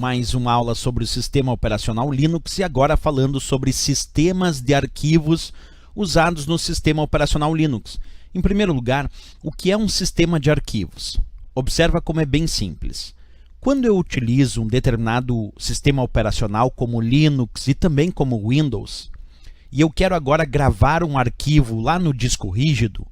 mais uma aula sobre o sistema operacional Linux e agora falando sobre sistemas de arquivos usados no sistema operacional Linux. Em primeiro lugar, o que é um sistema de arquivos? Observa como é bem simples. Quando eu utilizo um determinado sistema operacional como Linux e também como Windows, e eu quero agora gravar um arquivo lá no disco rígido,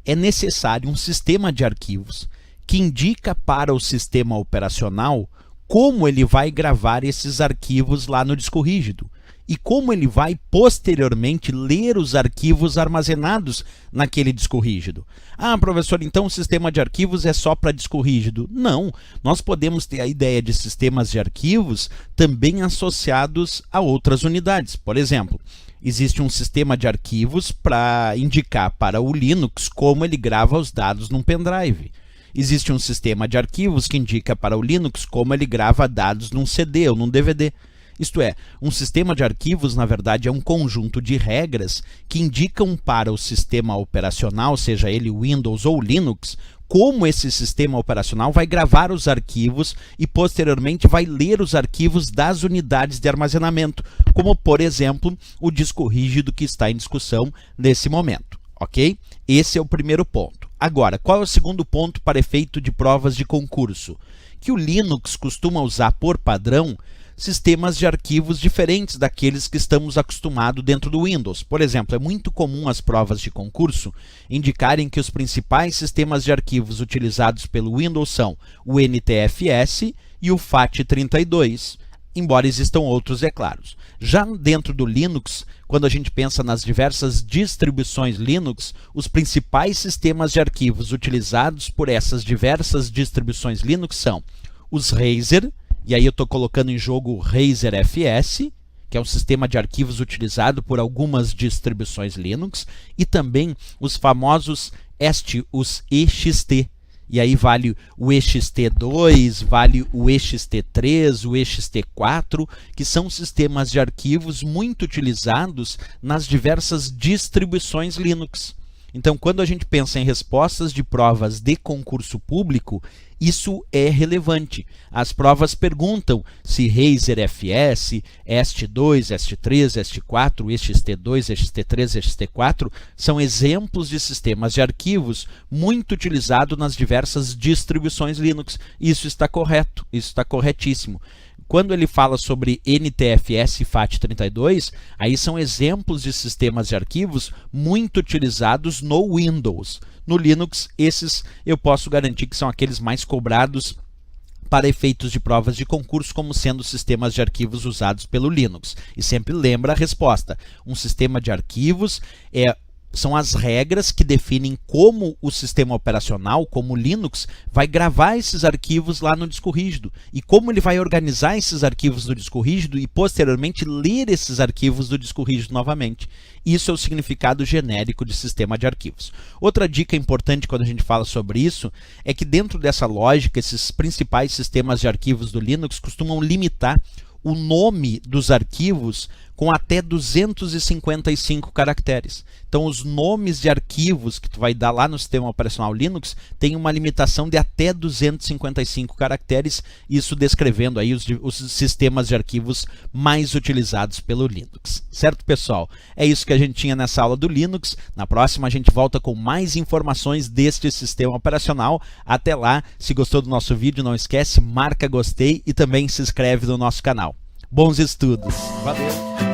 é necessário um sistema de arquivos que indica para o sistema operacional como ele vai gravar esses arquivos lá no disco rígido e como ele vai posteriormente ler os arquivos armazenados naquele disco rígido. Ah, professor, então o sistema de arquivos é só para disco rígido? Não, nós podemos ter a ideia de sistemas de arquivos também associados a outras unidades. Por exemplo, existe um sistema de arquivos para indicar para o Linux como ele grava os dados num pendrive. Existe um sistema de arquivos que indica para o Linux como ele grava dados num CD ou num DVD. Isto é, um sistema de arquivos, na verdade, é um conjunto de regras que indicam para o sistema operacional, seja ele Windows ou Linux, como esse sistema operacional vai gravar os arquivos e posteriormente vai ler os arquivos das unidades de armazenamento, como, por exemplo, o disco rígido que está em discussão nesse momento. Ok? Esse é o primeiro ponto. Agora, qual é o segundo ponto para efeito de provas de concurso? Que o Linux costuma usar por padrão sistemas de arquivos diferentes daqueles que estamos acostumados dentro do Windows. Por exemplo, é muito comum as provas de concurso indicarem que os principais sistemas de arquivos utilizados pelo Windows são o NTFS e o FAT32, embora existam outros, é claro. Já dentro do Linux, quando a gente pensa nas diversas distribuições Linux, os principais sistemas de arquivos utilizados por essas diversas distribuições Linux são os Razer, e aí eu estou colocando em jogo o Razer FS, que é um sistema de arquivos utilizado por algumas distribuições Linux, e também os famosos os EXT. E aí vale o EXT2, vale o EXT3, o EXT4, que são sistemas de arquivos muito utilizados nas diversas distribuições Linux. Então, quando a gente pensa em respostas de provas de concurso público, isso é relevante. As provas perguntam se Razer FS, EXT2, EXT3, EXT4, EXT2, EXT3, EXT4 são exemplos de sistemas de arquivos muito utilizados nas diversas distribuições Linux. Isso está correto, isso está corretíssimo. Quando ele fala sobre NTFS e FAT32, aí são exemplos de sistemas de arquivos muito utilizados no Windows. No Linux, esses eu posso garantir que são aqueles mais cobrados para efeitos de provas de concurso como sendo sistemas de arquivos usados pelo Linux. E sempre lembra a resposta. Um sistema de arquivos são as regras que definem como o sistema operacional, como o Linux, vai gravar esses arquivos lá no disco rígido e como ele vai organizar esses arquivos do disco rígido e posteriormente ler esses arquivos do disco rígido novamente. Isso é o significado genérico de sistema de arquivos. Outra dica importante quando a gente fala sobre isso é que dentro dessa lógica, esses principais sistemas de arquivos do Linux costumam limitar o nome dos arquivos com até 255 caracteres. Então, os nomes de arquivos que tu vai dar lá no sistema operacional Linux tem uma limitação de até 255 caracteres, isso descrevendo aí os sistemas de arquivos mais utilizados pelo Linux. Certo, pessoal? É isso que a gente tinha nessa aula do Linux. Na próxima a gente volta com mais informações deste sistema operacional. Até lá, se gostou do nosso vídeo, não esquece, marca gostei e também se inscreve no nosso canal. Bons estudos! Valeu!